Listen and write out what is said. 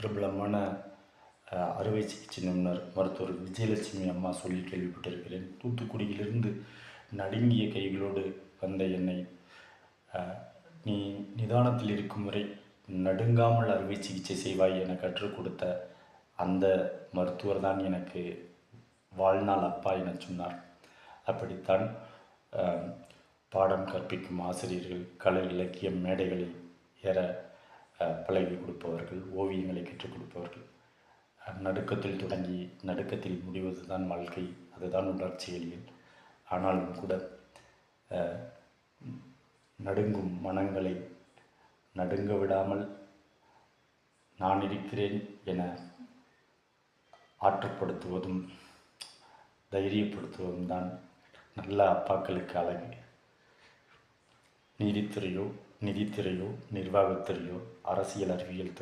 பிரபலமான அறுவை சிகிச்சை நிபுணர் மருத்துவர் விஜயலட்சுமி அம்மா சொல்லி கேள்விப்பட்டிருக்கிறேன். தூத்துக்குடியிலிருந்து நடுங்கிய கைகளோடு வந்த என்னை நீ நிதானத்தில் இருக்கும் வரை நடுங்காமல் அறுவை சிகிச்சை செய்வாய் என கற்றுக் கொடுத்த அந்த மருத்துவர் தான் எனக்கு வாழ்நாள் அப்பா என சொன்னார். அப்படித்தான் பாடம் கற்பிக்கும் ஆசிரியர்கள், கலை இலக்கிய மேடைகளில் ஏற பழகி கொடுப்பவர்கள், ஓவியங்களை கற்றுக் கொடுப்பவர்கள், நடுக்கத்தில் தொடங்கி நடுக்கத்தில் முடிவது தான் வாழ்க்கை, அதுதான் உணர்ச்சியலியல். ஆனாலும் கூட நடுங்கும் மனங்களை நடுங்க விடாமல் நான் இருக்கிறேன் என ஆற்றுப்படுத்துவதும் தைரியப்படுத்துவதும் தான் நல்ல அப்பாக்களுக்கு அழகு. நீதித்துறையோ, நிதித்துறையோ, நிர்வாகத்துறையோ, அரசியல் அறிவியல்